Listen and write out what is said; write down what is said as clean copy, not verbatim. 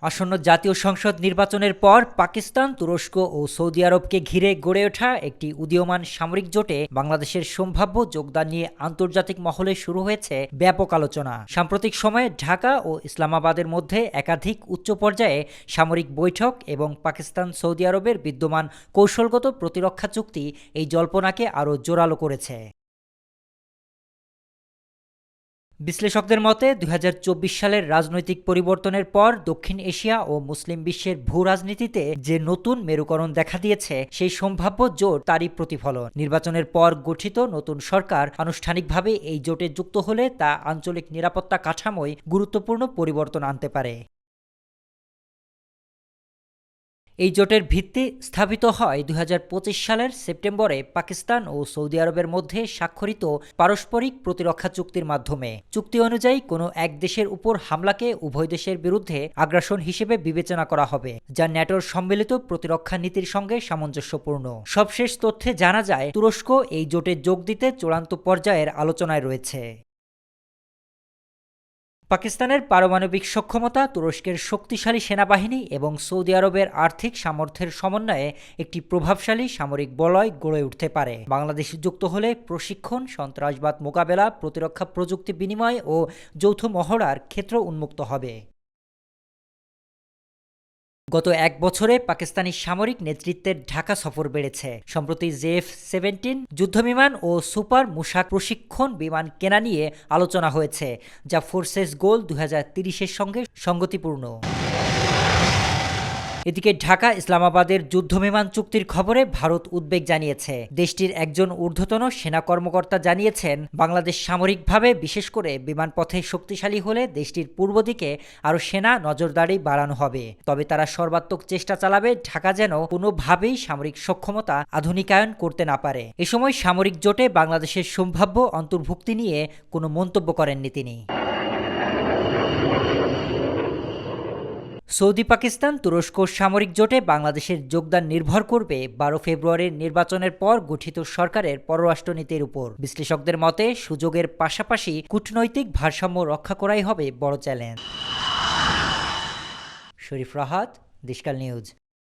আসন্ন জাতীয় সংসদ নির্বাচনের পর পাকিস্তান, তুরস্ক ও সৌদি আরবকে ঘিরে গড়ে ওঠা একটি উদীয়মান সামরিক জোটে বাংলাদেশের সম্ভাব্য যোগদান নিয়ে আন্তর্জাতিক মহলে শুরু হয়েছে ব্যাপক আলোচনা। সাম্প্রতিক সময়ে ঢাকা ও ইসলামাবাদের মধ্যে একাধিক উচ্চ পর্যায়ে সামরিক বৈঠক এবং পাকিস্তান, সৌদি আরবের বিদ্যমান কৌশলগত প্রতিরক্ষা চুক্তি এই জল্পনাকে আরও জোরালো করেছে। বিশ্লেষকদের মতে ২০২৪ সালের রাজনৈতিক পরিবর্তনের পর দক্ষিণ এশিয়া ও মুসলিম বিশ্বের ভূ-রাজনীতিতে যে নতুন মেরুকরণ দেখা দিয়েছে সেই সম্ভাব্য জোট তারই প্রতিফলন। নির্বাচনের পর গঠিত নতুন সরকার আনুষ্ঠানিকভাবে এই জোটে যুক্ত হলে তা আঞ্চলিক নিরাপত্তা কাঠামোয় গুরুত্বপূর্ণ পরিবর্তন আনতে পারে। এই জোটের ভিত্তি স্থাপিত হয় ২০২৫ সালের সেপ্টেম্বরে পাকিস্তান ও সৌদি আরবের মধ্যে স্বাক্ষরিত পারস্পরিক প্রতিরক্ষা চুক্তির মাধ্যমে। চুক্তি অনুযায়ী কোনো এক দেশের উপর হামলাকে উভয় দেশের বিরুদ্ধে আগ্রাসন হিসেবে বিবেচনা করা হবে, যা ন্যাটোর সম্মিলিত প্রতিরক্ষা নীতির সঙ্গে সামঞ্জস্যপূর্ণ। সবশেষ তথ্যে জানা যায় তুরস্ক এই জোটে যোগ দিতে চূড়ান্ত পর্যায়ের আলোচনায় রয়েছে। পাকিস্তানের পারমাণবিক সক্ষমতা, তুরস্কের শক্তিশালী সেনাবাহিনী এবং সৌদি আরবের আর্থিক সামর্থ্যের সমন্বয়ে একটি প্রভাবশালী সামরিক বলয় গড়ে উঠতে পারে। বাংলাদেশ যুক্ত হলে প্রশিক্ষণ, সন্ত্রাসবাদ মোকাবেলা, প্রতিরক্ষা প্রযুক্তি বিনিময় ও যৌথ মহড়ার ক্ষেত্র উন্মুক্ত হবে। গত এক বছরে পাকিস্তানি সামরিক নেতৃত্বের ঢাকা সফর বেড়েছে। সম্প্রতি জেএফ-17 যুদ্ধবিমান ও সুপার মুশাক প্রশিক্ষণ বিমান কেনা নিয়ে আলোচনা হয়েছে, যা ফোর্সেস গোল 2030-এর সঙ্গে সঙ্গতিপূর্ণ। এদিকে ঢাকা ইসলামাবাদের যুদ্ধবিমান চুক্তির খবরে ভারত উদ্বেগ জানিয়েছে। দেশটির একজন ঊর্ধ্বতন সেনা কর্মকর্তা জানিয়েছেন, বাংলাদেশ সামরিকভাবে বিশেষ করে বিমানপথে শক্তিশালী হলে দেশটির পূর্ব দিকে আরও সেনা নজরদারি বাড়ানো হবে। তবে তারা সর্বাত্মক চেষ্টা চালাবে ঢাকা যেন কোনোভাবেই সামরিক সক্ষমতা আধুনিকায়ন করতে না পারে। এ সময় সামরিক জোটে বাংলাদেশের সম্ভাব্য অন্তর্ভুক্তি নিয়ে কোনো মন্তব্য করেননি তিনি। সৌদি, পাকিস্তান, তুরস্ক সামরিক জোটে বাংলাদেশের যোগদান নির্ভর করবে ১২ ফেব্রুয়ারির নির্বাচনের পর গঠিত সরকারের পররাষ্ট্রনীতির উপর। বিশ্লেষকদের মতে সুযোগের পাশাপাশি কূটনৈতিক ভারসাম্য রক্ষা করাই হবে বড় চ্যালেঞ্জ। শরীফ রাহাত, দেশকাল নিউজ।